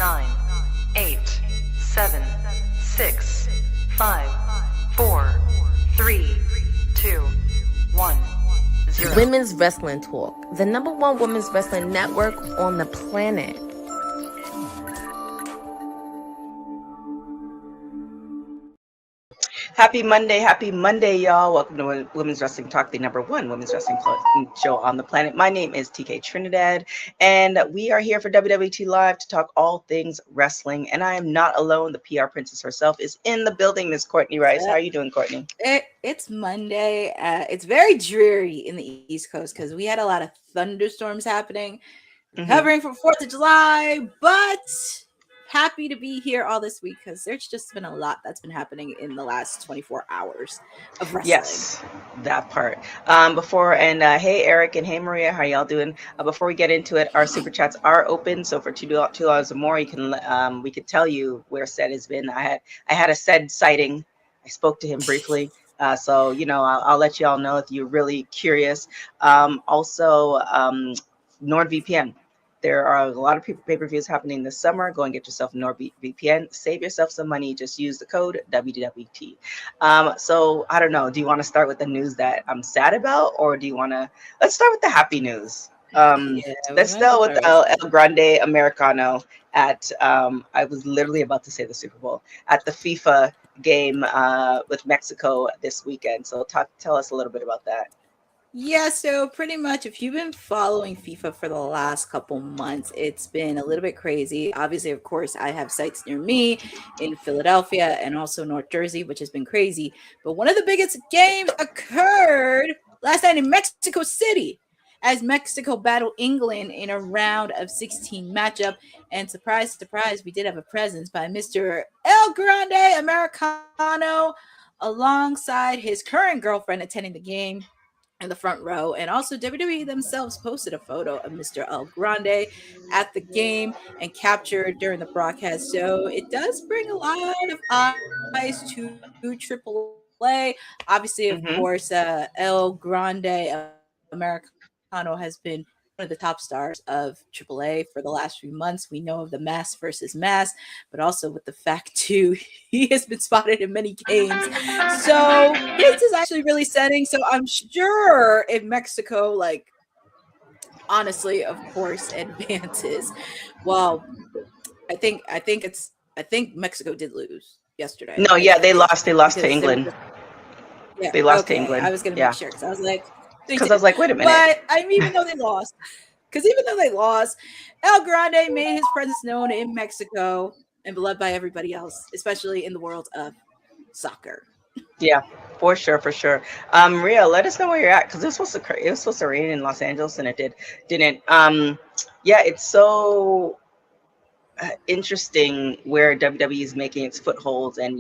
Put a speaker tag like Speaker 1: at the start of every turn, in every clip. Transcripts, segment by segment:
Speaker 1: 9, 8, 7, 6, 5, 4, 3, 2, 1, 0.
Speaker 2: Women's Wrestling Talk, the #1 women's wrestling network on the planet.
Speaker 3: Happy Monday, y'all. Welcome to Women's Wrestling Talk, the #1 women's wrestling show on the planet. My name is TK Trinidad, and we are here for WWT Live to talk all things wrestling. And I am not alone. The PR princess herself is in the building, Miss Courtney Rice. How are you doing, Courtney?
Speaker 4: It's Monday. It's very dreary in the East Coast because we had a lot of thunderstorms happening, covering for 4th of July, but happy to be here all this week because there's just been a lot that's been happening in the last 24 hours of wrestling.
Speaker 3: Yes, that part. Hey Eric and hey Maria, how y'all doing? Before we get into it, our super chats are open, so for $2 or more, you can we could tell you where Sed has been. I had a Sed sighting. I spoke to him briefly. So I'll let you all know if you're really curious. Also, NordVPN. There are a lot of pay-per-views happening this summer. Go and get yourself a NordVPN. Save yourself some money. Just use the code WWT. So I don't know. Do you want to start with the news that I'm sad about, or do you want to? Let's start with the happy news. Let's start with El Grande Americano at. I was literally about to say the Super Bowl at the FIFA game with Mexico this weekend. So tell us a little bit about that.
Speaker 4: Yeah, so pretty much if you've been following FIFA for the last couple months, it's been a little bit crazy. Obviously, of course, I have sites near me in Philadelphia and also North Jersey, which has been crazy. But one of the biggest games occurred last night in Mexico City as Mexico battled England in a round of 16 matchup. And surprise, surprise, we did have a presence by Mr. El Grande Americano alongside his current girlfriend attending the game in the front row. And also WWE themselves posted a photo of Mr. El Grande at the game and captured during the broadcast. So it does bring a lot of eyes to AAA. Obviously, of course, El Grande Americano has been one of the top stars of AAA for the last few months. We know of the mass versus mass, but also with the fact too, he has been spotted in many games. So this is actually really setting. So I'm sure if Mexico, honestly, of course, advances. Well, I think Mexico did lose yesterday.
Speaker 3: No, yeah, they lost. They lost to England. They lost to England.
Speaker 4: I was going to make sure because I was like,
Speaker 3: wait a minute.
Speaker 4: But even though they lost, El Grande made his presence known in Mexico and beloved by everybody else, especially in the world of soccer.
Speaker 3: Yeah, for sure. Maria, let us know where you're at because it was supposed to rain in Los Angeles and it didn't. It's so interesting where WWE is making its footholds and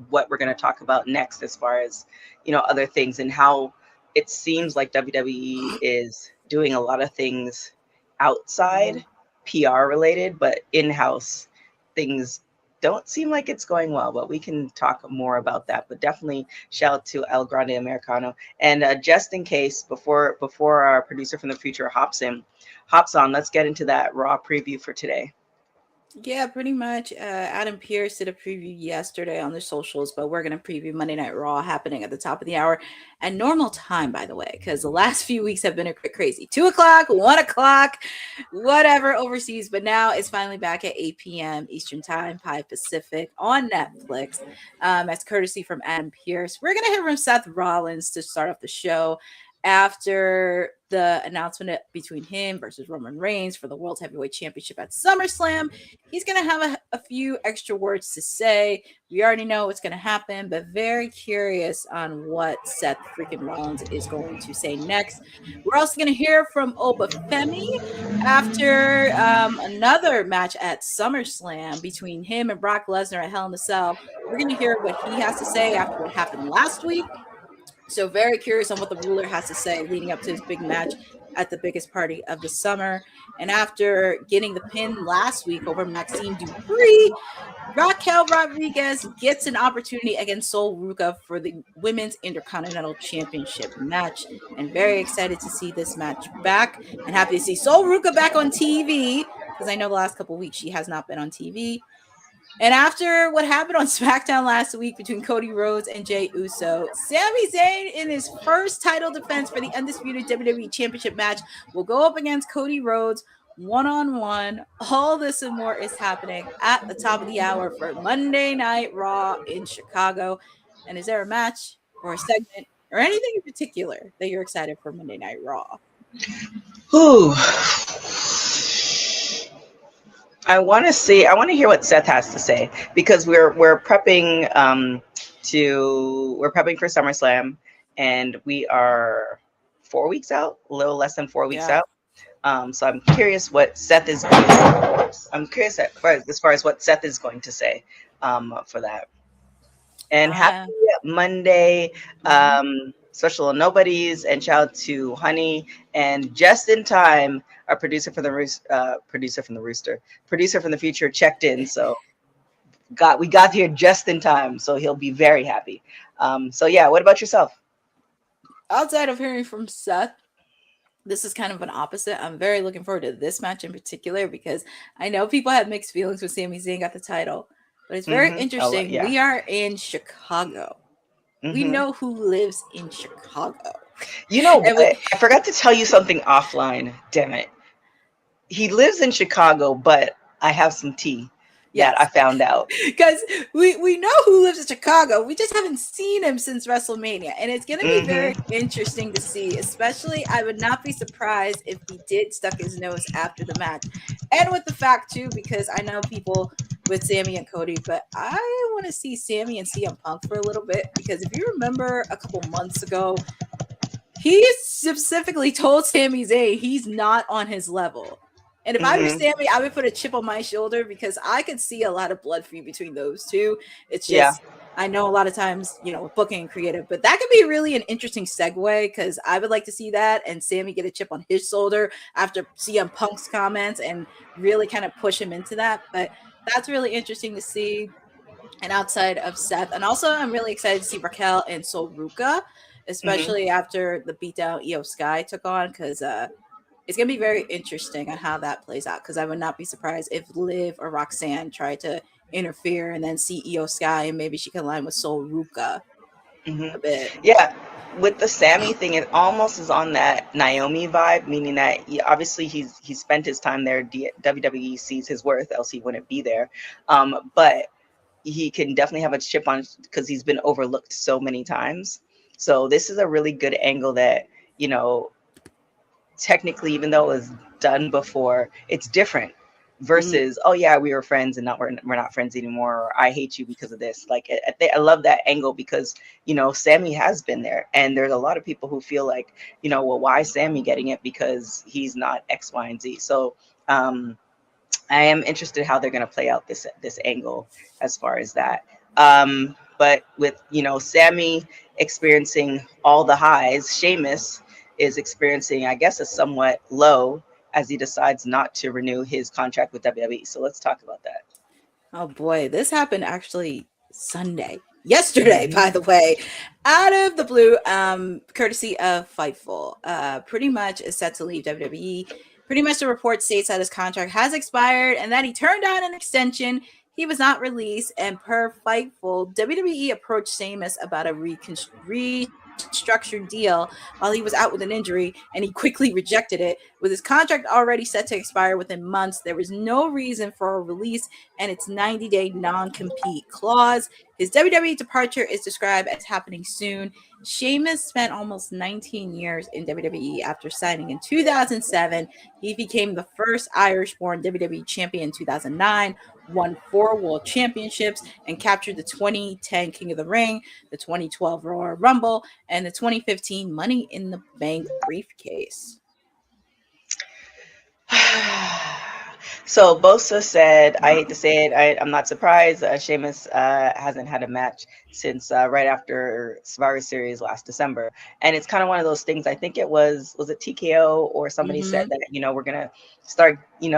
Speaker 3: what we're going to talk about next as far as other things and how it seems like WWE is doing a lot of things outside PR related, but in-house things don't seem like it's going well, but we can talk more about that. But definitely shout out to El Grande Americano. And just in case, before our producer from the future hops on, let's get into that Raw preview for today.
Speaker 4: Yeah, pretty much. Adam Pearce did a preview yesterday on the socials, but we're going to preview Monday Night Raw happening at the top of the hour at normal time, by the way, because the last few weeks have been a bit crazy. 2 o'clock, 1 o'clock, whatever overseas. But now it's finally back at 8 p.m. Eastern Time, 5 Pacific on Netflix. As courtesy from Adam Pearce. We're going to hear from Seth Rollins to start off the show after the announcement between him versus Roman Reigns for the World Heavyweight Championship at SummerSlam. He's going to have a few extra words to say. We already know what's going to happen, but very curious on what Seth freaking Rollins is going to say next. We're also going to hear from Obafemi after another match at SummerSlam between him and Brock Lesnar at Hell in a Cell. We're going to hear what he has to say after what happened last week. So very curious on what the ruler has to say leading up to his big match at the biggest party of the summer. And after getting the pin last week over Maxine Dupree, Raquel Rodriguez gets an opportunity against Sol Ruca for the Women's Intercontinental Championship match. And very excited to see this match back and happy to see Sol Ruca back on TV because I know the last couple of weeks she has not been on TV. And after what happened on SmackDown last week between Cody Rhodes and Jey Uso, Sami Zayn, in his first title defense for the undisputed WWE Championship match, will go up against Cody Rhodes one-on-one. All this and more is happening at the top of the hour for Monday Night Raw in Chicago. And is there a match or a segment or anything in particular that you're excited for Monday Night Raw?
Speaker 3: Ooh. I want to hear what Seth has to say, because we're prepping for SummerSlam, and we are 4 weeks out, a little less than 4 weeks out. So I'm curious what Seth is going to say. I'm curious as far as what Seth is going to say for that. And happy Monday, special nobodies, and shout out to Honey, and just in time, our producer from the future checked in, so we got here just in time, so he'll be very happy. So yeah, what about yourself?
Speaker 4: Outside of hearing from Seth, this is kind of an opposite. I'm very looking forward to this match in particular, because I know people have mixed feelings when Sami Zayn got the title, but it's very interesting. We are in Chicago. We know who lives in Chicago.
Speaker 3: You know what? I forgot to tell you something offline. Damn it. He lives in Chicago, but I have some tea that I found out.
Speaker 4: Because we know who lives in Chicago. We just haven't seen him since WrestleMania. And it's going to be very interesting to see. Especially, I would not be surprised if he did stuck his nose after the match. And with the fact, too, because I know people with Sami and Cody, but I want to see Sami and CM Punk for a little bit. Because if you remember a couple months ago, he specifically told Sami Zayn he's not on his level. And if I were Sami, I would put a chip on my shoulder, because I could see a lot of blood feud between those two. It's just, I know a lot of times, booking and creative, but that could be really an interesting segue, because I would like to see that and Sami get a chip on his shoulder after CM Punk's comments and really kind of push him into that. But that's really interesting to see. And outside of Seth, and also I'm really excited to see Raquel and Sol Ruca, especially after the beatdown Io Sky took on, because it's going to be very interesting on how that plays out, because I would not be surprised if Liv or Roxanne try to interfere and then see Io Sky, and maybe she can align with Sol Ruca a bit.
Speaker 3: Yeah, with the Sami thing, it almost is on that Naomi vibe, meaning that obviously he's spent his time there. WWE sees his worth, else he wouldn't be there. But he can definitely have a chip on, because he's been overlooked so many times. So this is a really good angle that, technically, even though it was done before, it's different versus we were friends and we're not friends anymore, or I hate you because of this. Like I love that angle, because Sami has been there, and there's a lot of people who feel like, well, why is Sami getting it, because he's not X, Y, and Z. So I am interested how they're going to play out this angle as far as that. But with Sami experiencing all the highs, Sheamus is experiencing, I guess, a somewhat low, as he decides not to renew his contract with WWE. So let's talk about that.
Speaker 4: Oh boy, this happened actually yesterday, by the way, out of the blue, courtesy of Fightful. Pretty much is set to leave WWE. Pretty much the report states that his contract has expired and that he turned down an extension. He was not released, and per Fightful, WWE approached Sheamus about a restructured deal while he was out with an injury, and he quickly rejected it. With his contract already set to expire within months, there was no reason for a release and its 90-day non-compete clause. His WWE departure is described as happening soon. Sheamus spent almost 19 years in WWE after signing in 2007. He became the first Irish-born WWE champion in 2009, won 4 World Championships, and captured the 2010 King of the Ring, the 2012 Royal Rumble, and the 2015 Money in the Bank briefcase.
Speaker 3: So Bosa said, I hate to say it, I'm not surprised. Sheamus hasn't had a match since right after Survivor Series last December. And it's kind of one of those things, I think it was it TKO or somebody said that, we're going to start, we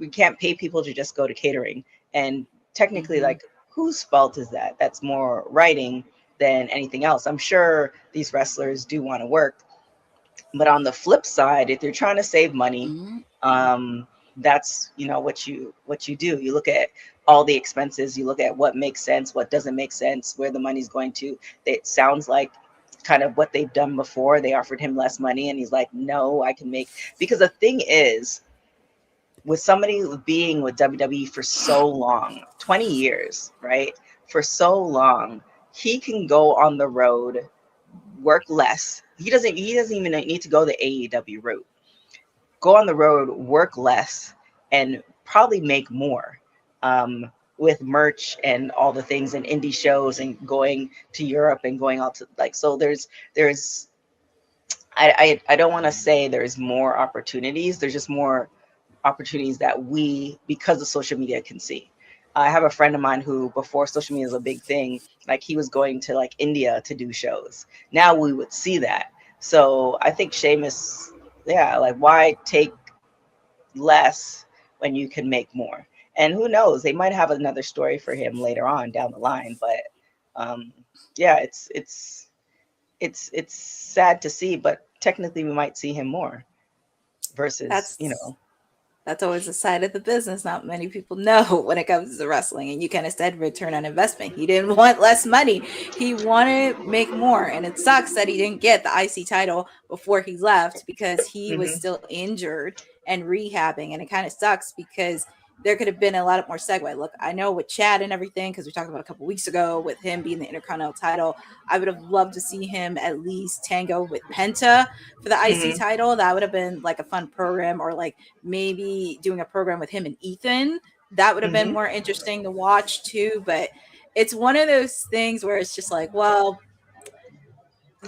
Speaker 3: can't pay people to just go to catering. And technically, like, whose fault is that? That's more writing than anything else. I'm sure these wrestlers do want to work. But on the flip side, if they're trying to save money, that's, you know, what you do. You look at all the expenses, you look at what makes sense, what doesn't make sense, where the money's going to. It sounds like kind of what they've done before. They offered him less money and he's like, no, I can make, because the thing is, with somebody being with WWE for so long, 20 years, right? For so long, he can go on the road, work less. He doesn't even need to go the AEW route. Go on the road, work less, and probably make more. With merch and all the things and indie shows and going to Europe and going out to, like, so there's I don't want to say there's more opportunities. There's just more opportunities that we, because of social media, can see. I have a friend of mine who, before social media was a big thing, like he was going to like India to do shows. Now we would see that. So I think Sheamus, yeah, like why take less when you can make more? And who knows, they might have another story for him later on down the line. But yeah, it's sad to see, but technically we might see him more versus, you know.
Speaker 4: That's always a side of the business not many people know when it comes to wrestling. And you kind of said return on investment. He didn't want less money. He wanted to make more. And it sucks that he didn't get the IC title before he left because he was still injured and rehabbing. And it kind of sucks because there could have been a lot more segue. Look, I know with Chad and everything, because we talked about a couple weeks ago with him being the Intercontinental title, I would have loved to see him at least tango with Penta for the IC title. That would have been like a fun program, or like maybe doing a program with him and Ethan. That would have been more interesting to watch too. But it's one of those things where it's just like, well,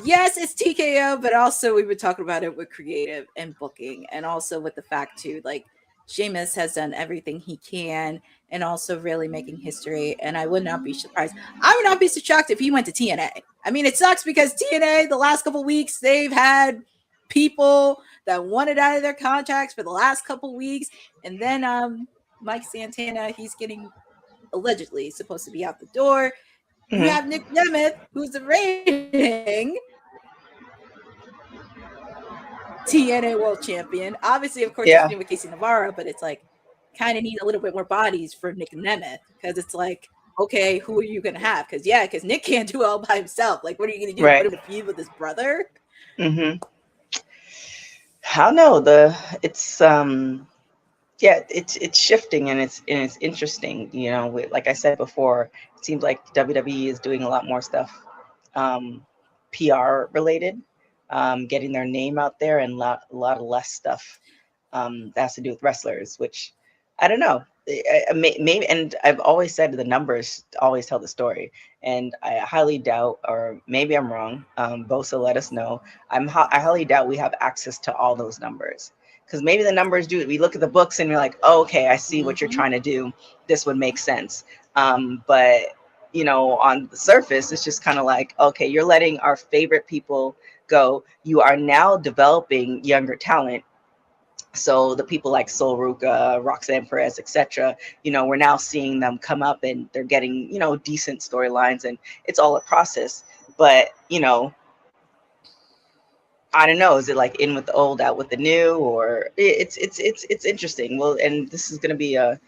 Speaker 4: yes, it's TKO, but also we've been talking about it with creative and booking, and also with the fact too, like, Sheamus has done everything he can and also really making history. And I would not be surprised. I would not be so shocked if he went to TNA. I mean, it sucks because TNA, the last couple of weeks, they've had people that wanted out of their contracts for the last couple of weeks. And then Mike Santana, he's getting allegedly supposed to be out the door. You have Nick Nemeth, who's the reigning TNA World Champion. Obviously, of course, he's with Casey Navarro, but it's like kind of need a little bit more bodies for Nick Nemeth, because it's like, okay, who are you going to have? Because Nick can't do it all by himself. Like, what are you going to do?
Speaker 3: Right.
Speaker 4: Put him in a feud with his brother?
Speaker 3: I don't know. It's shifting and it's interesting. You know, like I said before, it seems like WWE is doing a lot more stuff, PR related. Getting their name out there, and a lot of less stuff that has to do with wrestlers, which I don't know. Maybe, and I've always said the numbers always tell the story, and I highly doubt, or maybe I'm wrong. Bosa, let us know. I highly doubt we have access to all those numbers, because maybe the numbers do. We look at the books and you're like, oh, okay, I see what you're trying to do. This would make sense. But you know, on the surface, it's just kind of like, okay, you're letting our favorite people go. You are now developing younger talent. So the people like Sol Ruca, Roxanne Perez, etc., you know, we're now seeing them come up and they're getting, you know, decent storylines, and it's all a process. But, you know, I don't know, is it like in with the old, out with the new, or it's interesting. Well, and this is going to be a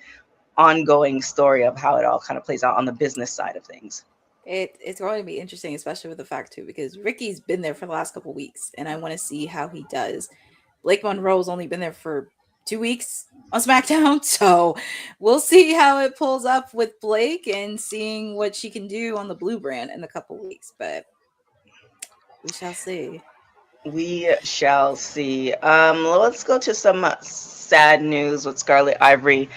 Speaker 3: ongoing story of how it all kind of plays out on the business side of things.
Speaker 4: It's going to be interesting, especially with the fact too, because Ricky's been there for the last couple of weeks, and I want to see how he does. Blake Monroe's only been there for 2 weeks on SmackDown, so we'll see how it pulls up with Blake and seeing what she can do on the Blue brand in a couple of weeks. But we shall see.
Speaker 3: We shall see. Let's go to some sad news with Scarlett Ivory.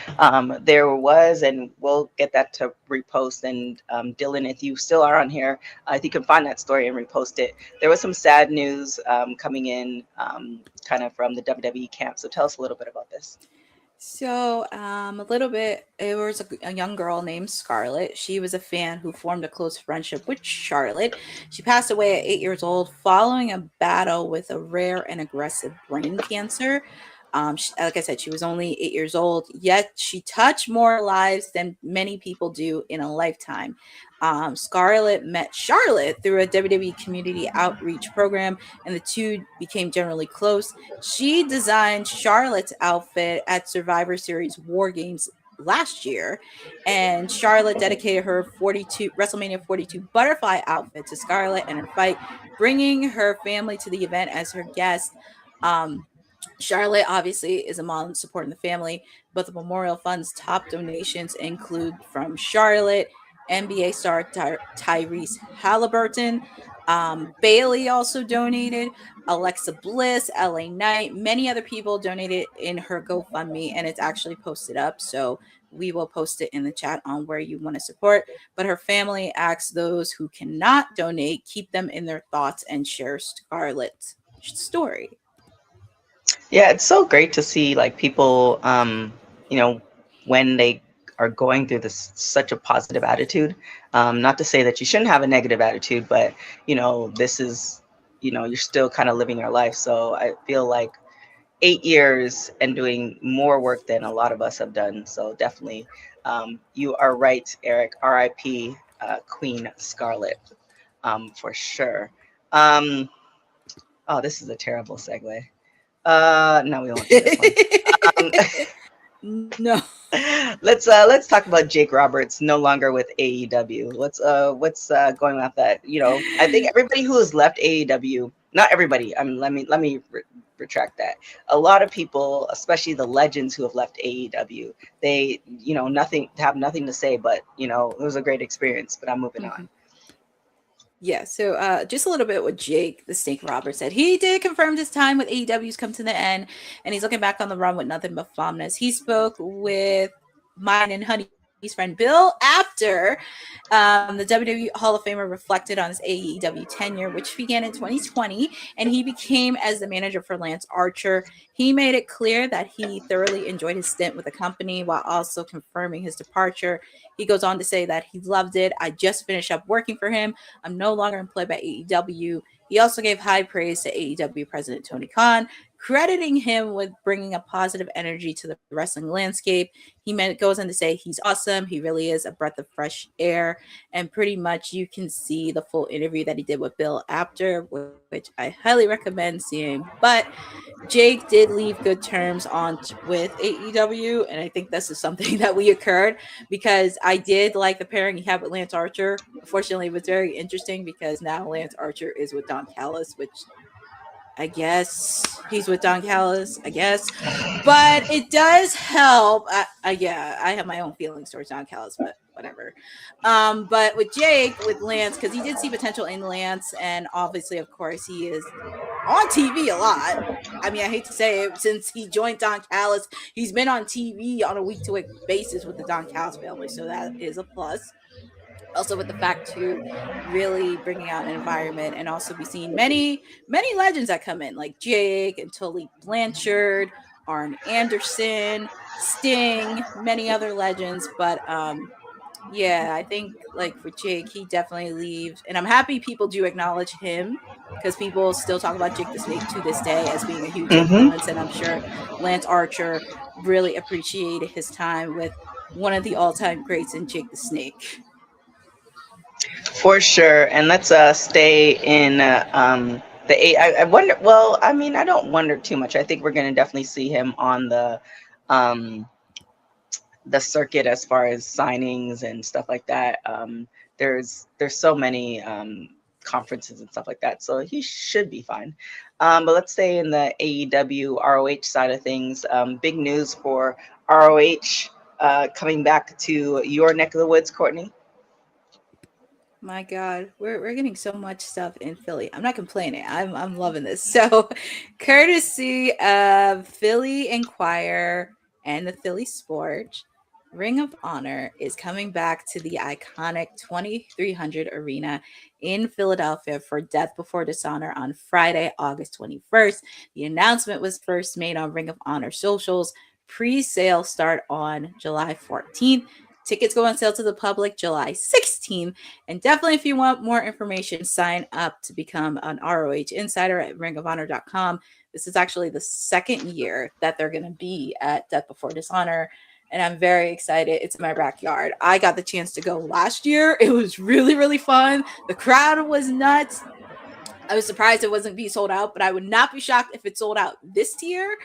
Speaker 3: There was, and we'll get that to repost. And Dylan, if you still are on here, if you can find that story and repost it. There was some sad news coming in kind of from the WWE camp. So tell us a little bit about this.
Speaker 4: So a little bit, it was a young girl named Scarlett. She was a fan who formed a close friendship with Charlotte. She passed away at 8 years old following a battle with a rare and aggressive brain cancer. Like I said, she was only 8 years old, yet she touched more lives than many people do in a lifetime. Scarlett met Charlotte through a WWE community outreach program, and the two became generally close. She designed Charlotte's outfit at Survivor Series War Games last year, and Charlotte dedicated her WrestleMania 42 butterfly outfit to Scarlett and her fight, bringing her family to the event as her guest. Charlotte obviously is a mom supporting the family, but the memorial fund's top donations include from Charlotte, NBA star Tyrese Halliburton, Bailey also donated, Alexa Bliss, LA Knight, many other people donated in her GoFundMe, and it's actually posted up. So we will post it in the chat on where you want to support. But her family asks those who cannot donate, keep them in their thoughts and share Scarlett's story.
Speaker 3: Yeah, it's so great to see like people, when they are going through such a positive attitude. Not to say that you shouldn't have a negative attitude, but this is, you're still kind of living your life. So I feel like 8 years and doing more work than a lot of us have done. So definitely, you are right, Eric. R.I.P. Queen Scarlett, for sure. This is a terrible segue. No, we won't do this one.
Speaker 4: No.
Speaker 3: Let's talk about Jake Roberts, no longer with AEW. What's going on with that? I think everybody who has left AEW, not everybody. let me retract that. A lot of people, especially the legends who have left AEW, they have nothing to say, but it was a great experience. But I'm moving on.
Speaker 4: Yeah, so just a little bit what Jake the Snake Roberts said. He did confirm his time with AEW's come to the end, and he's looking back on the run with nothing but fondness. He spoke with mine and Honey's friend Bill after the WWE Hall of Famer reflected on his AEW tenure, which began in 2020, and he became as the manager for Lance Archer. He made it clear that he thoroughly enjoyed his stint with the company while also confirming his departure. He goes on to say that he loved it. I just finished up working for him. I'm no longer employed by AEW. He also gave high praise to AEW President Tony Khan, crediting him with bringing a positive energy to the wrestling landscape. He goes on to say he's awesome. He really is a breath of fresh air. And pretty much you can see the full interview that he did with Bill after, which I highly recommend seeing. But Jake did leave good terms with AEW, and I think this is something that we occurred because I did like the pairing he had with Lance Archer. Unfortunately, it was very interesting because now Lance Archer is with Don Callis, which I guess he's with Don Callis, I guess. But it does help. I have my own feelings towards Don Callis, but whatever. But with Jake, with Lance, because he did see potential in Lance, and obviously, of course, he is on TV a lot. I mean, I hate to say it, since he joined Don Callis, he's been on TV on a week-to-week basis with the Don Callis family, so that is a plus. Also with the fact to really bringing out an environment, and also be seeing many legends that come in, like Jake and Tully Blanchard, Arn Anderson, Sting, many other legends. But I think like for Jake, he definitely leaves, and I'm happy people do acknowledge him because people still talk about Jake the Snake to this day as being a huge influence, and I'm sure Lance Archer really appreciated his time with one of the all-time greats in Jake the Snake.
Speaker 3: For sure. And let's stay in I wonder, well, I mean, I don't wonder too much. I think we're going to definitely see him on the circuit as far as signings and stuff like that. There's so many conferences and stuff like that, so he should be fine. But let's stay in the AEW ROH side of things. Big news for ROH coming back to your neck of the woods, Courtney.
Speaker 4: My God, we're getting so much stuff in Philly. I'm not complaining. I'm loving this. So, courtesy of Philly Inquirer and the Philly Sport, Ring of Honor is coming back to the iconic 2300 Arena in Philadelphia for Death Before Dishonor on Friday, August 21st. The announcement was first made on Ring of Honor socials. Pre-sale start on July 14th. Tickets go on sale to the public July 16th. And definitely, if you want more information, sign up to become an ROH insider at ringofhonor.com. This is actually the second year that they're going to be at Death Before Dishonor. And I'm very excited. It's in my backyard. I got the chance to go last year. It was really, really fun. The crowd was nuts. I was surprised it wasn't being sold out, but I would not be shocked if it sold out this year.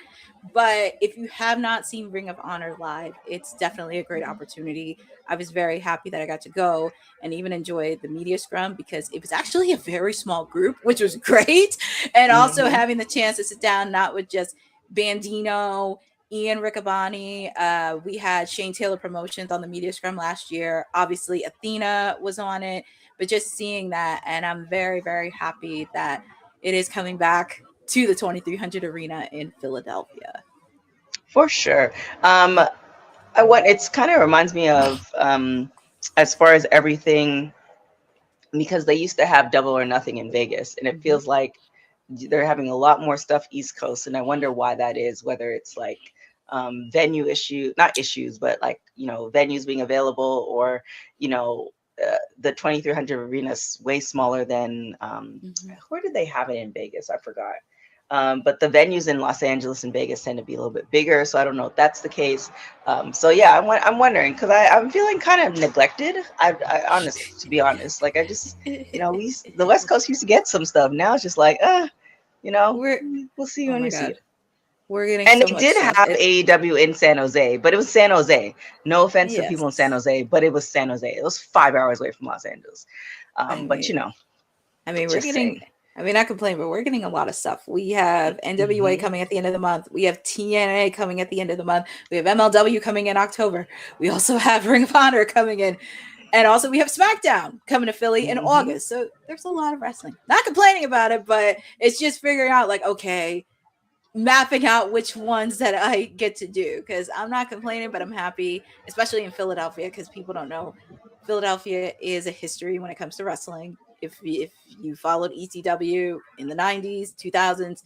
Speaker 4: But if you have not seen Ring of Honor live, it's definitely a great opportunity. I was very happy that I got to go and even enjoy the media scrum because it was actually a very small group, which was great. And also having the chance to sit down, not with just Bandino, Ian Riccaboni. We had Shane Taylor Promotions on the media scrum last year. Obviously, Athena was on it, but just seeing that, and I'm very, very happy that it is coming back to the 2300 Arena in Philadelphia.
Speaker 3: For sure. It's kind of reminds me of as far as everything, because they used to have Double or Nothing in Vegas, and it feels like they're having a lot more stuff East Coast, and I wonder why that is, whether it's like venue not issues, but like, venues being available, or, the 2300 Arena is way smaller than, where did they have it in Vegas? I forgot. But the venues in Los Angeles and Vegas tend to be a little bit bigger. So I don't know if that's the case. So yeah, I'm wondering, because I'm feeling kind of neglected. To be honest, like I just, the West Coast used to get some stuff. Now it's just like, we'll see when you see it.
Speaker 4: We're getting,
Speaker 3: and they did have AEW in San Jose, but it was San Jose. No offense to people in San Jose, but it was San Jose. It was 5 hours away from Los Angeles.
Speaker 4: we're not complaining, but we're getting a lot of stuff. We have NWA coming at the end of the month. We have TNA coming at the end of the month. We have MLW coming in October. We also have Ring of Honor coming in. And also we have SmackDown coming to Philly in August. So there's a lot of wrestling. Not complaining about it, but it's just figuring out like, okay, mapping out which ones that I get to do, because I'm not complaining, but I'm happy, especially in Philadelphia, because people don't know Philadelphia is a history when it comes to wrestling. If you followed ECW in the 90s, 2000s,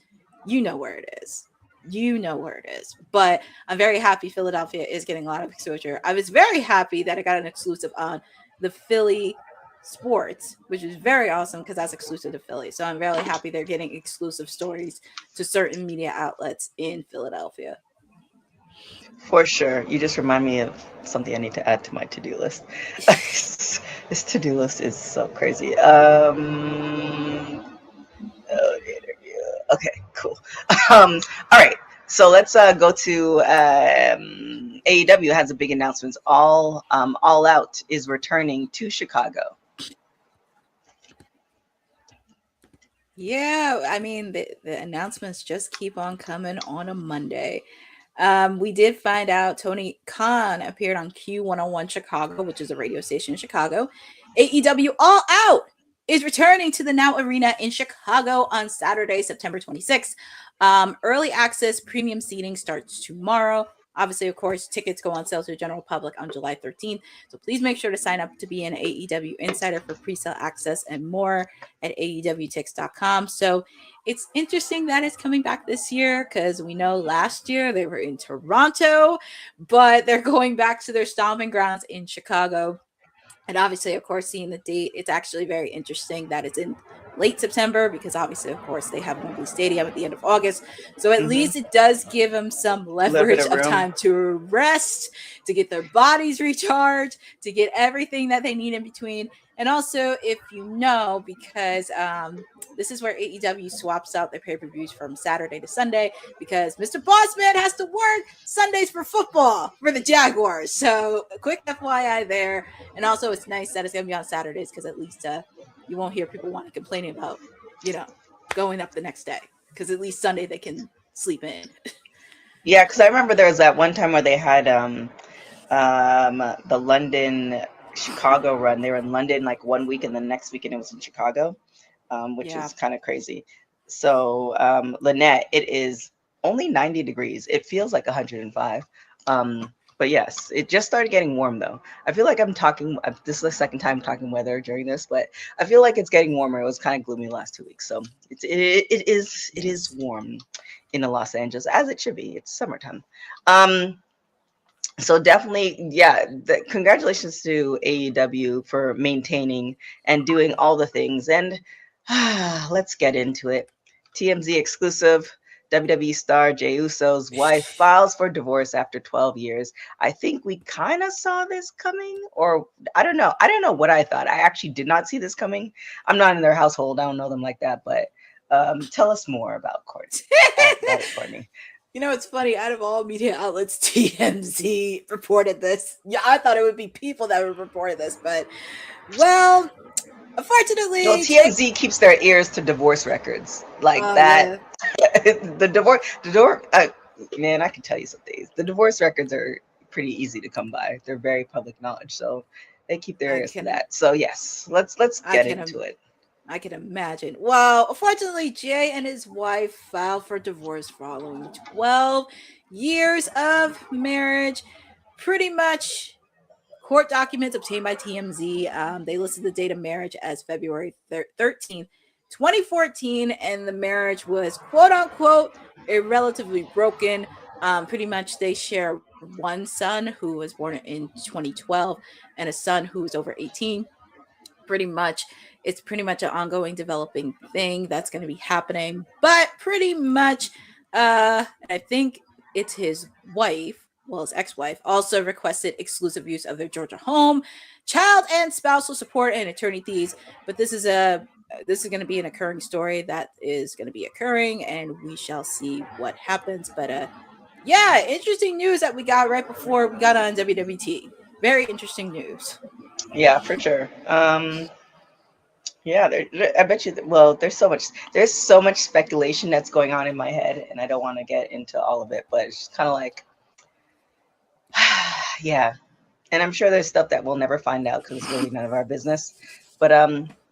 Speaker 4: you know where it is. But I'm very happy Philadelphia is getting a lot of exposure. I was very happy that I got an exclusive on the Philly Sports, which is very awesome because that's exclusive to Philly. So I'm really happy they're getting exclusive stories to certain media outlets in Philadelphia.
Speaker 3: For sure. You just remind me of something I need to add to my to-do list. This to-do list is so crazy. Okay, cool. All right. So let's go to AEW has a big announcement. All Out is returning to Chicago.
Speaker 4: Yeah, I mean, the announcements just keep on coming on a Monday. We did find out Tony Khan appeared on Q101 Chicago, which is a radio station in Chicago. AEW All Out is returning to the Now Arena in Chicago on Saturday, September 26th. Early access premium seating starts tomorrow. Obviously, of course, tickets go on sale to the general public on July 13th. So please make sure to sign up to be an AEW Insider for pre-sale access and more at AEWTix.com. So it's interesting that it's coming back this year because we know last year they were in Toronto, but they're going back to their stomping grounds in Chicago. And obviously, of course, seeing the date, it's actually very interesting that it's in late September because obviously, of course, they have Wembley Stadium at the end of August. So at least it does give them some leverage of time to rest, to get their bodies recharged, to get everything that they need in between. And also, if you know, because this is where AEW swaps out their pay-per-views from Saturday to Sunday because Mr. Bossman has to work Sundays for football for the Jaguars. So a quick FYI there. And also, it's nice that it's going to be on Saturdays because at least you won't hear people want to complaining about, going up the next day because at least Sunday they can sleep in.
Speaker 3: Yeah, because I remember there was that one time where they had the London Chicago run. They were in London like 1 week and the next weekend it was in Chicago, which is kind of crazy. So Lynette, it is only 90 degrees. It feels like 105. But yes, it just started getting warm though. I feel like this is the second time talking weather during this, but I feel like it's getting warmer. It was kind of gloomy the last 2 weeks. So it is warm in Los Angeles, as it should be. It's summertime. So definitely, congratulations to AEW for maintaining and doing all the things. And let's get into it. TMZ exclusive. WWE star Jey Uso's wife files for divorce after 12 years. I think we kind of saw this coming, or I don't know. I don't know what I thought. I actually did not see this coming. I'm not in their household. I don't know them like that. But tell us more about Courtney. About it, Courtney.
Speaker 4: You know, it's funny. Out of all media outlets, TMZ reported this. Yeah, I thought it would be people that would report this, but well, unfortunately,
Speaker 3: well, TMZ keeps their ears to divorce records like that. Yeah. the divorce, man, I can tell you some things. The divorce records are pretty easy to come by. They're very public knowledge, so they keep their ears to that. So yes, let's get into it.
Speaker 4: I can imagine. Well, unfortunately, Jey and his wife filed for divorce following 12 years of marriage. Pretty much, court documents obtained by TMZ, they listed the date of marriage as February 13th, 2014, and the marriage was quote unquote relatively broken. Pretty much they share one son who was born in 2012 and a son who is over 18. It's pretty much an ongoing developing thing that's going to be happening, but pretty much I think it's his wife, well, his ex-wife, also requested exclusive use of their Georgia home, child and spousal support, and attorney fees. But this is going to be an occurring story that is going to be occurring, and we shall see what happens. But yeah, interesting news that we got right before we got on WWT. Very interesting news.
Speaker 3: Yeah, for sure. Yeah, I bet you. Well, there's so much speculation that's going on in my head, and I don't want to get into all of it. But it's just kind of like, yeah. And I'm sure there's stuff that we'll never find out because it's really none of our business. But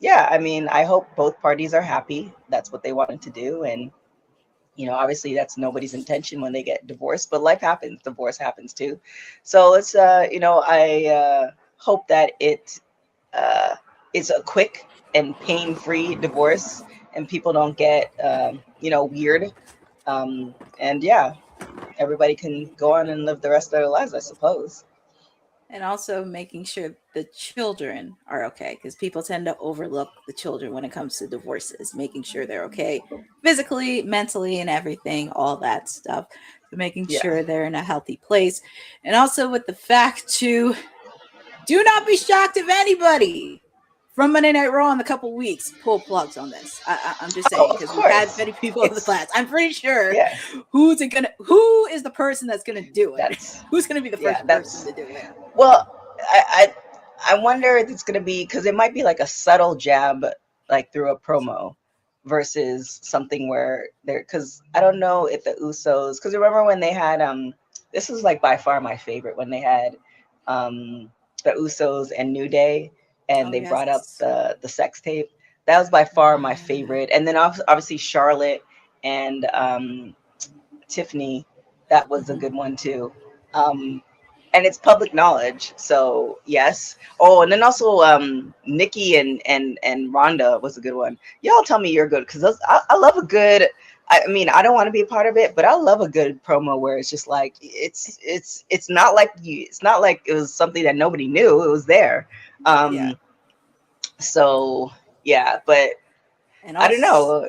Speaker 3: yeah, I mean, I hope both parties are happy. That's what they wanted to do, and obviously that's nobody's intention when they get divorced. But life happens. Divorce happens too. So let's, I hope that it is a quick and pain-free divorce, and people don't get weird, and yeah, everybody can go on and live the rest of their lives, I suppose.
Speaker 4: And also making sure the children are okay, because people tend to overlook the children when it comes to divorces, making sure they're okay physically, mentally, and everything, all that stuff. So making sure they're in a healthy place. And also with the fact to do not be shocked if anybody from Monday Night Raw in a couple weeks pull plugs on this. I'm just saying, because we've had many people in the class. I'm pretty sure who is the person that's gonna do it? Who's gonna be the first person to do it?
Speaker 3: Well, I wonder if it's gonna be, because it might be like a subtle jab, like through a promo, versus something where they're, because I don't know if the Usos, because remember when they had this is like by far my favorite, when they had the Usos and New Day, and they brought up the sex tape. That was by far my favorite. And then obviously Charlotte and Tiffany, that was a good one too. And it's public knowledge, so yes. Oh, and then also Nikki and Ronda was a good one. Y'all tell me you're good, because I love a good. I mean, I don't want to be a part of it, but I love a good promo where it's just like it's not like it was something that nobody knew. It was there. So yeah, but I don't know.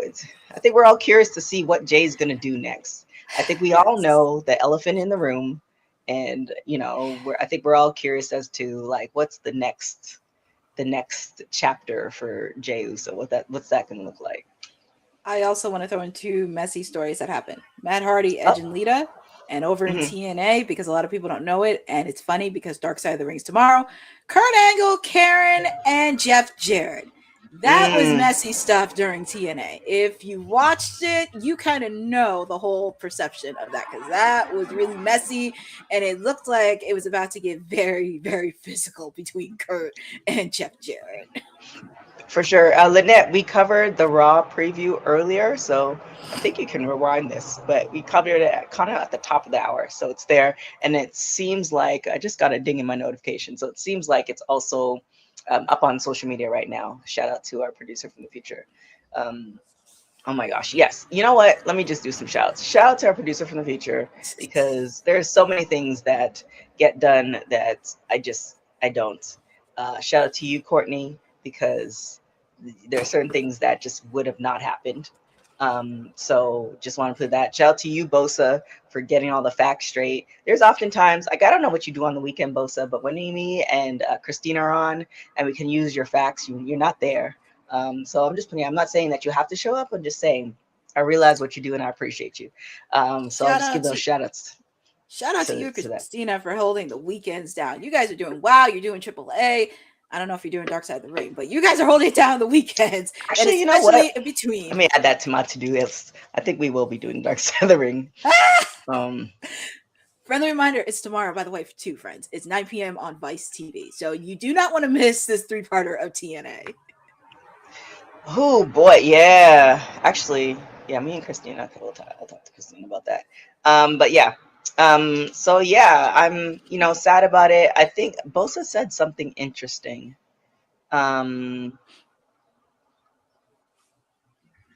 Speaker 3: I think we're all curious to see what Jey's gonna do next. I think we all know the elephant in the room, and I think we're all curious as to like what's the next chapter for Jey Uso. What's that gonna look like?
Speaker 4: I also want to throw in two messy stories that happened. Matt Hardy, Edge, and Lita. And over in TNA, because a lot of people don't know it, and it's funny because Dark Side of the Ring's tomorrow, Kurt Angle, Karen, and Jeff Jarrett. That was messy stuff during TNA. If you watched it, you kind of know the whole perception of that, because that was really messy, and it looked like it was about to get very, very physical between Kurt and Jeff Jarrett.
Speaker 3: For sure. Lynette, we covered the Raw preview earlier, so I think you can rewind this, but we covered it kind of at the top of the hour, so it's there. And it seems like, I just got a ding in my notification, so it seems like it's also up on social media right now. Shout out to our producer from the future. Oh my gosh, yes. You know what? Let me just do some shouts. Shout out to our producer from the future, because there's so many things that get done that I don't. Shout out to you, Courtney, because there are certain things that just would have not happened. So just want to put that. Shout out to you, Bosa, for getting all the facts straight. There's oftentimes, like, I don't know what you do on the weekend, Bosa, but when me and Christina are on and we can use your facts, you're not there. So I'm not saying that you have to show up. I'm just saying I realize what you do and I appreciate you. So I'll just give those shout outs.
Speaker 4: Shout out to you, Christina, for holding the weekends down. You guys are doing wow. You're doing AAA. I don't know if you're doing Dark Side of the Ring, but you guys are holding it down on the weekends.
Speaker 3: Actually, you know what? In between. Let me add that to my to-do list. I think we will be doing Dark Side of the Ring.
Speaker 4: Friendly reminder, it's tomorrow, by the way, for 2 friends. It's 9 p.m. on Vice TV. So you do not want to miss this 3-parter of TNA.
Speaker 3: Oh, boy. Yeah. Actually, yeah, me and Christina, I'll talk to Christina about that. But yeah. So yeah, I'm, sad about it. I think Bosa said something interesting. I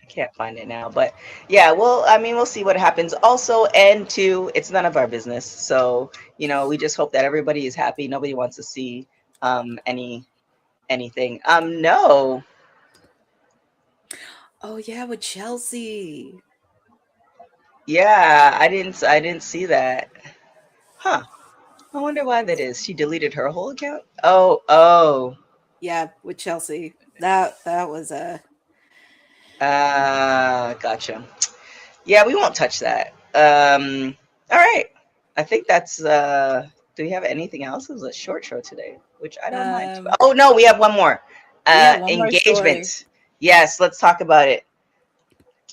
Speaker 3: can't find it now, but yeah, well, we'll see what happens. Also, and two, it's none of our business. So, we just hope that everybody is happy. Nobody wants to see, anything. No.
Speaker 4: Oh yeah, with Chelsea.
Speaker 3: Yeah, I didn't see that. Huh. I wonder why that is. She deleted her whole account? Oh.
Speaker 4: Yeah, with Chelsea. That was
Speaker 3: gotcha. Yeah, we won't touch that. All right. I think that's do we have anything else? It was a short show today, which I don't mind. Oh no, we have one more. Engagement. Yes, let's talk about it.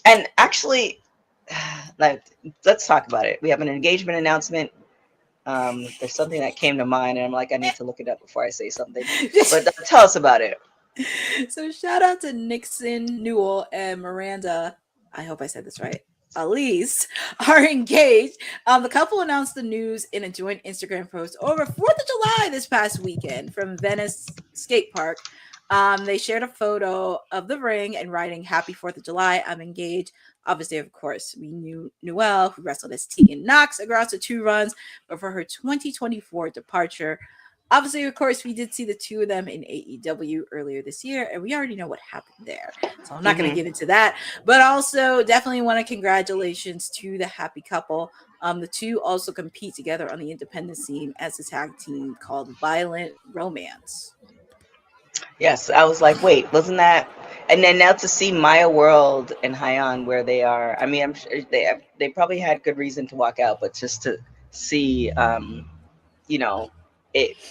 Speaker 3: And actually, let's talk about it. We have an engagement announcement. There's something that came to mind, and I'm like, I need to look it up before I say something. But tell us about it.
Speaker 4: So shout out to Nixon, Newell, and Miranda. I hope I said this right. Alize are engaged. The couple announced the news in a joint Instagram post over 4th of July this past weekend from Venice Skate Park. They shared a photo of the ring and writing "Happy 4th of July. I'm engaged." Obviously, of course, we knew Newell, who wrestled as Tegan Knox across the 2 runs before her 2024 departure. Obviously, of course, we did see the 2 of them in AEW earlier this year, and we already know what happened there. So I'm not going to get into that. But also, definitely want to congratulations to the happy couple. The 2 also compete together on the independent scene as a tag team called Violent Romance.
Speaker 3: Yes, I was like, wait, wasn't that? And then now to see Maya World and Hyan where they are, I'm sure they probably had good reason to walk out, but just to see,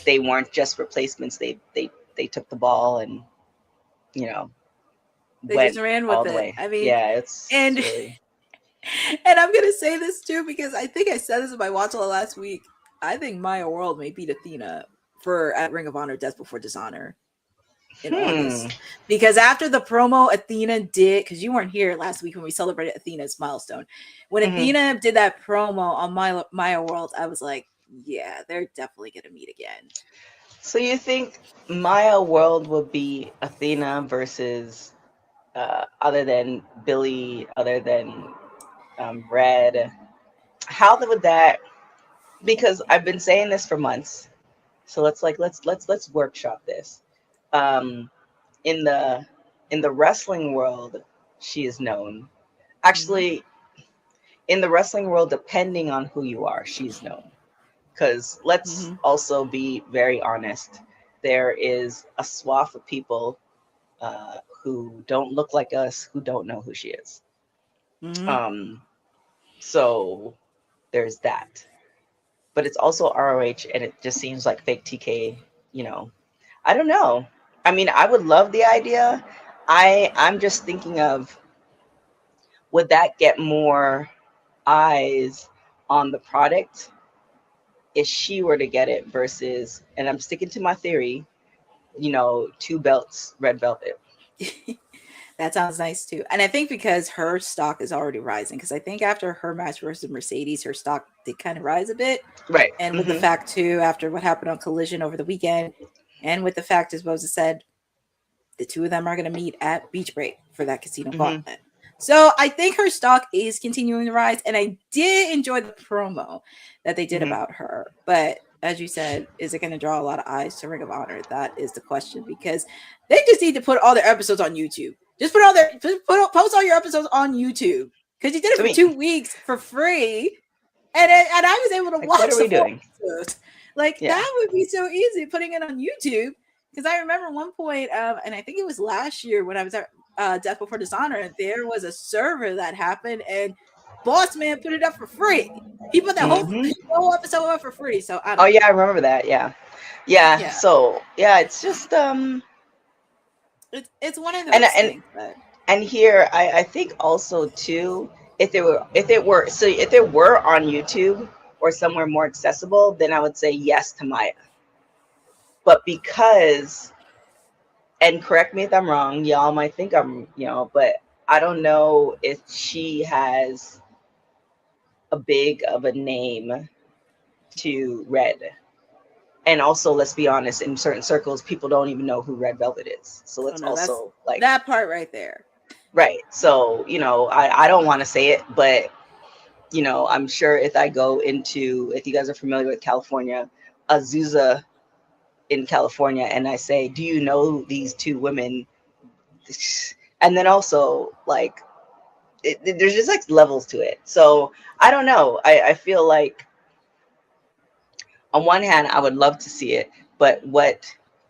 Speaker 3: they weren't just replacements. They took the ball and,
Speaker 4: they just ran with it.
Speaker 3: It's really...
Speaker 4: and I'm gonna say this too because I think I said this in my watch last week. I think Maya World may beat Athena at Ring of Honor Death Before Dishonor in August, because after the promo Athena did, because you weren't here last week when we celebrated Athena's milestone, when Athena did that promo on Maya World, I was like, yeah, they're definitely gonna meet again.
Speaker 3: So you think Maya World will be Athena versus other than Billy, other than Red? How would that? Because I've been saying this for months, so let's workshop this. In the wrestling world, she is known. Actually, in the wrestling world, depending on who you are, she's known. Because let's also be very honest, there is a swath of people who don't look like us, who don't know who she is. So there's that. But it's also ROH, and it just seems like fake TK, I don't know. I would love the idea. I'm just thinking of, would that get more eyes on the product if she were to get it versus, and I'm sticking to my theory, 2 belts, red velvet.
Speaker 4: That sounds nice too. And I think because her stock is already rising, because I think after her match versus Mercedes, her stock did kind of rise a bit.
Speaker 3: Right.
Speaker 4: And with the fact too, after what happened on Collision over the weekend, and with the fact, as Bosa said, the 2 of them are going to meet at Beach Break for that casino gauntlet. So I think her stock is continuing to rise. And I did enjoy the promo that they did about her. But as you said, is it going to draw a lot of eyes to Ring of Honor? That is the question, because they just need to put all their episodes on YouTube. Just put it on there. Just post all your episodes on YouTube because you did it for 2 weeks for free, and I was able to watch.
Speaker 3: What are we doing?
Speaker 4: Episodes. Like that would be so easy putting it on YouTube. Because I remember one point, and I think it was last year when I was at Death Before Dishonor, there was a server that happened, and Boss Man put it up for free. He put that whole episode up for free. So I don't know.
Speaker 3: I remember that. Yeah. So it's just
Speaker 4: it's one of those things.
Speaker 3: And here I think also too, if it were on YouTube or somewhere more accessible, then I would say yes to Maya. But because, and correct me if I'm wrong, y'all might think I'm, but I don't know if she has a big of a name to Red. And also, let's be honest, in certain circles, people don't even know who Red Velvet is. So let's also like
Speaker 4: that part right there.
Speaker 3: Right. So, I don't want to say it, but, I'm sure if you guys are familiar with California, Azusa in California, and I say, do you know these two women? And then also like there's just like levels to it. So I don't know. I feel like on one hand I would love to see it, but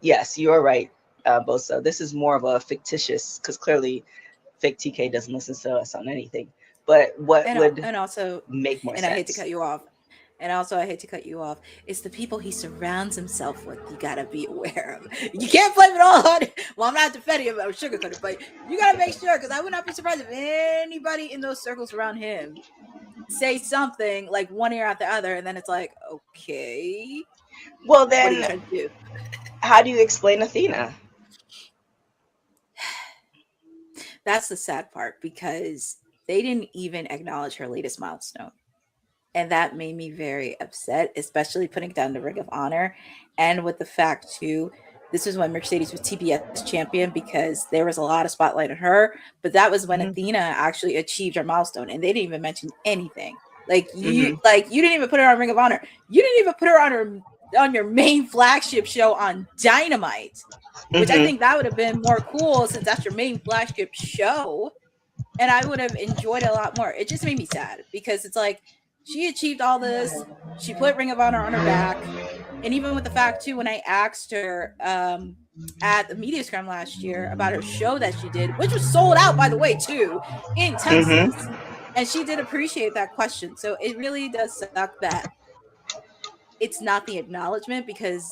Speaker 3: yes, you're right, Bosa. This is more of a fictitious, because clearly fake TK doesn't listen to us on anything. But what would make more sense?
Speaker 4: I hate to cut you off. And also, I hate to cut you off. It's the people he surrounds himself with. You gotta be aware of. You can't blame it all on. Well, I'm not defending him. I'm sugarcoating, but you gotta make sure, because I would not be surprised if anybody in those circles around him say something like one ear out the other, and then it's like, okay.
Speaker 3: Well, then, how do you explain Athena?
Speaker 4: That's the sad part, because they didn't even acknowledge her latest milestone. And that made me very upset, especially putting down the Ring of Honor. And with the fact, too, this is when Mercedes was TBS champion, because there was a lot of spotlight on her. But that was when Athena actually achieved her milestone. And they didn't even mention anything. You didn't even put her on Ring of Honor. You didn't even put her on your main flagship show on Dynamite, which I think that would have been more cool, since that's your main flagship show. And I would have enjoyed it a lot more. It just made me sad, because it's like, she achieved all this. She put Ring of Honor on her back. And even with the fact, too, when I asked her at the Media Scrum last year about her show that she did, which was sold out, by the way, too, in Texas. And she did appreciate that question. So it really does suck that it's not the acknowledgement, because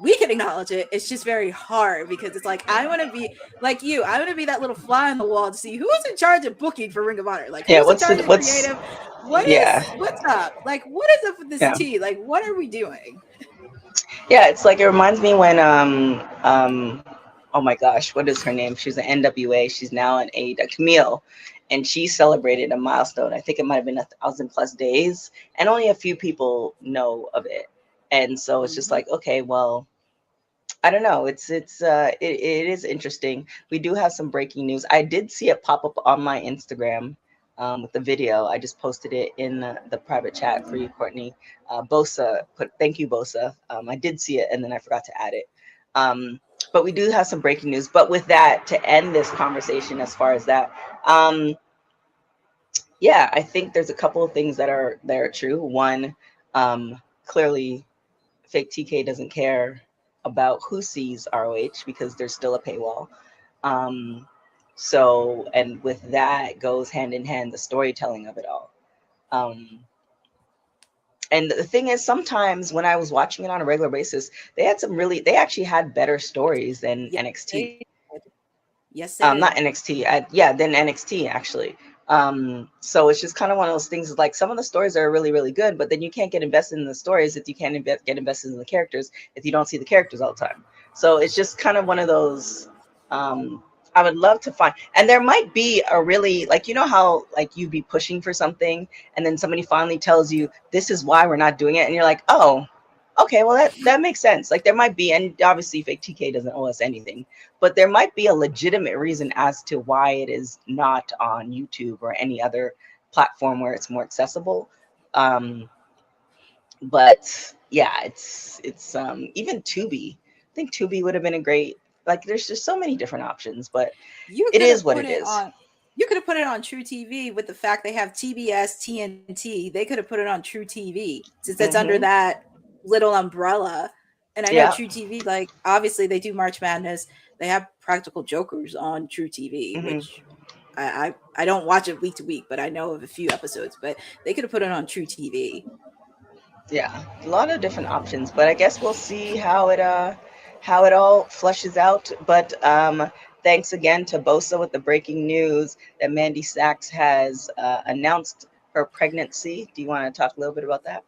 Speaker 4: we can acknowledge it. It's just very hard, because it's like, I want to be like you. I want to be that little fly on the wall to see who's in charge of booking for Ring of Honor. Like, who's in charge of creative? What's up? Like, what is up with this tea? Like, what are we doing?
Speaker 3: Yeah, it's like, it reminds me when oh my gosh, what is her name? She's an NWA. She's now an AEW, Camille, and she celebrated a milestone. I think it might have been 1,000+ days, and only a few people know of it. And so it's just like, okay, well, I don't know. It is interesting. We do have some breaking news. I did see it pop up on my Instagram with the video. I just posted it in the private chat for you, Courtney. Bosa thank you, Bosa. I did see it, and then I forgot to add it. But we do have some breaking news. But with that, to end this conversation, as far as that, yeah, I think there's a couple of things that are true. One, clearly, fake TK doesn't care about who sees ROH, because there's still a paywall. So, and with that goes hand in hand the storytelling of it all. And the thing is, sometimes when I was watching it on a regular basis, they actually had better stories than NXT.
Speaker 4: Yes,
Speaker 3: not NXT. Than NXT, actually. So it's just kind of one of those things, like, some of the stories are really, really good, but then you can't get invested in the stories if you can't get invested in the characters, if you don't see the characters all the time. So it's just kind of one of those, I would love to find, and there might be a really, like, you know how, like, you'd be pushing for something and then somebody finally tells you, this is why we're not doing it. And you're like, oh, okay, well, that makes sense. Like, there might be, and obviously fake TK doesn't owe us anything, but there might be a legitimate reason as to why it is not on YouTube or any other platform where it's more accessible. But yeah, it's even Tubi. I think Tubi would have been a great Like there's just so many different options, but
Speaker 4: You
Speaker 3: it
Speaker 4: could
Speaker 3: is
Speaker 4: have
Speaker 3: what
Speaker 4: put
Speaker 3: it
Speaker 4: it
Speaker 3: is.
Speaker 4: on. You could have put it on True TV with the fact they have TBS, TNT. They could have put it on True TV since it's under
Speaker 3: Mm-hmm.
Speaker 4: that little umbrella. And I know
Speaker 3: Yeah.
Speaker 4: True TV, like obviously they do March Madness. They have Practical Jokers on True TV,
Speaker 3: Mm-hmm.
Speaker 4: which I don't watch it week to week, but I know of a few episodes. But they could have put it on True TV.
Speaker 3: Yeah, a lot of different options, but I guess we'll see how it all flushes out. But thanks again to Bosa with the breaking news that Mandy Sachs has announced her pregnancy. Do you want to talk a little bit about that?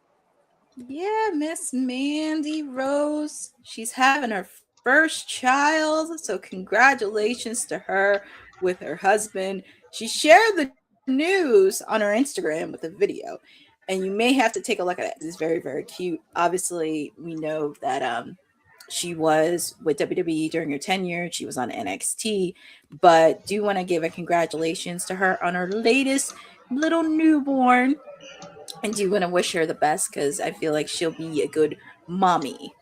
Speaker 4: Yeah, Miss Mandy Rose. She's having her first child. So, congratulations to her with her husband. She shared the news on her Instagram with a video. And you may have to take a look at it. It's very, very cute. Obviously, we know that she was with WWE during her tenure. She was on NXT. But do want to give a congratulations to her on her latest little newborn. And do want to wish her the best because I feel like she'll be a good mommy.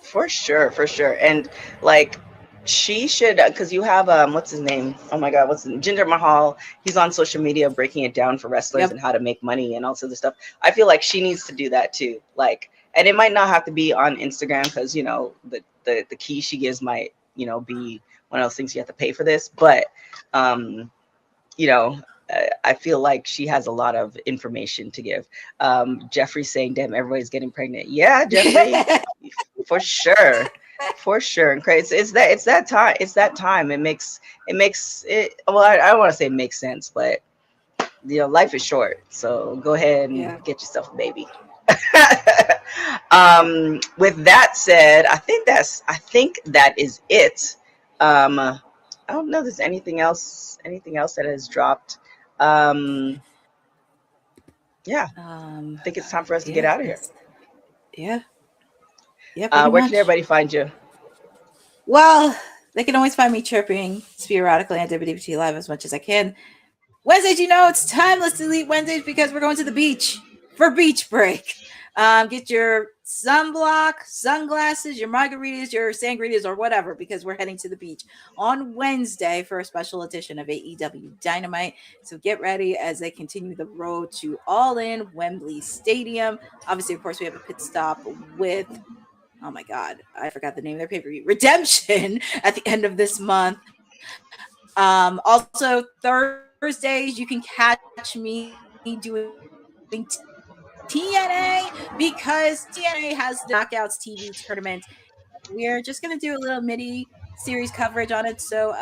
Speaker 3: For sure, for sure. And like she should, because you have what's his name? Oh my God, what's his name? Jinder Mahal. He's on social media breaking it down for wrestlers
Speaker 4: Yep.
Speaker 3: and how to make money and all sorts of stuff. I feel like she needs to do that too. Like, and it might not have to be on Instagram because you know the key she gives might be one of those things you have to pay for this, but you know. I feel like she has a lot of information to give. Jeffrey's saying, "Damn, everybody's getting pregnant." Yeah, Jeffrey, for sure, for sure. And crazy, it's that time. It's that time. It makes it. Well, I don't want to say it makes sense, but life is short. So go ahead and
Speaker 4: Yeah.
Speaker 3: get yourself a baby. With that said, I think that is it. I don't know if there's anything else that has dropped. Yeah, I think it's time for us to get out of here.
Speaker 4: Yeah. Yeah, pretty
Speaker 3: Where
Speaker 4: much.
Speaker 3: can everybody find you?
Speaker 4: Well, they can always find me chirping sporadically on WWT Live as much as I can. Wednesdays, it's Timeless Delete Wednesdays because we're going to the beach for beach break. Get your sunblock, sunglasses, your margaritas, your sangritas, or whatever, because we're heading to the beach on Wednesday for a special edition of AEW Dynamite. So get ready as they continue the road to All In Wembley Stadium. Obviously, of course, we have a pit stop with, oh my God, I forgot the name of their pay-per-view, Redemption at the end of this month. Also, Thursdays, you can catch me doing TNA because TNA has the Knockouts TV tournament. We're just going to do a little mini series coverage on it. So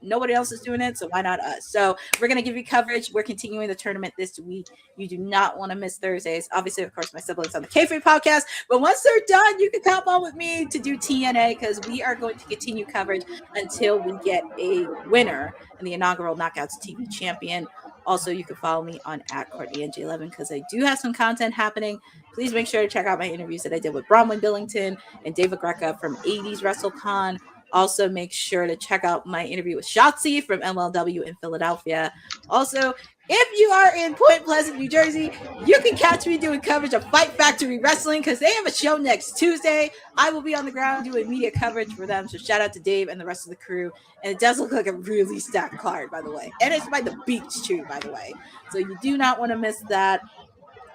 Speaker 4: nobody else is doing it, so why not us? So we're going to give you coverage. We're continuing the tournament this week. You do not want to miss Thursdays. Obviously, of course, my siblings on the Kayfabe podcast. But once they're done, you can hop on with me to do TNA because we are going to continue coverage until we get a winner and the inaugural Knockouts TV champion. Also, you can follow me on @CourtneyNJ11 because I do have some content happening. Please make sure to check out my interviews that I did with Bronwyn Billington and David Greca from 80s WrestleCon. Also, make sure to check out my interview with Shotzi from MLW in Philadelphia. Also, if you are in Point Pleasant, New Jersey, you can catch me doing coverage of Fight Factory Wrestling because they have a show next Tuesday. I will be on the ground doing media coverage for them. So shout out to Dave and the rest of the crew. And it does look like a really stacked card, by the way. And it's by the beach, too, by the way. So you do not want to miss that.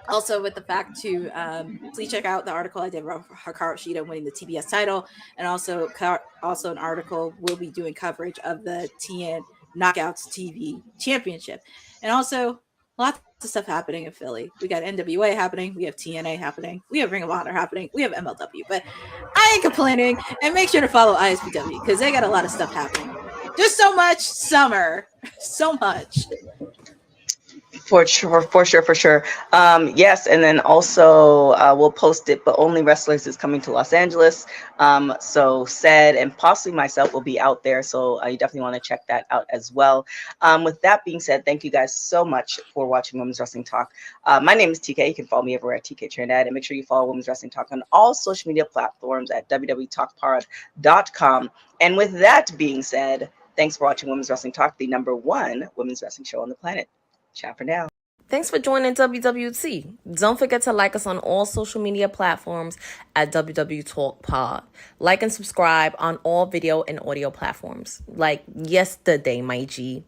Speaker 4: Also, with the fact to please check out the article I did about Hikaru Shida winning the TBS title, and also an article we'll be doing coverage of the TN Knockouts TV Championship, and also lots of stuff happening in Philly. We got NWA happening, we have TNA happening, we have Ring of Honor happening, we have MLW, but I ain't complaining. And make sure to follow ISPW because they got a lot of stuff happening. Just so much summer, so much.
Speaker 3: For sure. Yes, and then also we'll post it, but Only Wrestlers is coming to Los Angeles. So Said and possibly myself will be out there, so you definitely want to check that out as well. With that being said, thank you guys so much for watching Women's Wrestling Talk. My name is TK. You can follow me everywhere at TK Trinidad, and make sure you follow Women's Wrestling Talk on all social media platforms at www.talkpod.com. And with that being said, thanks for watching Women's Wrestling Talk, the #1 women's wrestling show on the planet. Ciao for now.
Speaker 2: Thanks for joining WWT. Don't forget to like us on all social media platforms at WW Talk Pod. Like and subscribe on all video and audio platforms, like yesterday, my G.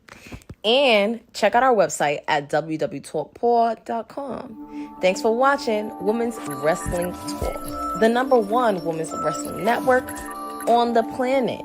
Speaker 2: And check out our website at www.talkpod.com. Thanks for watching Women's Wrestling Talk, the #1 women's wrestling network on the planet.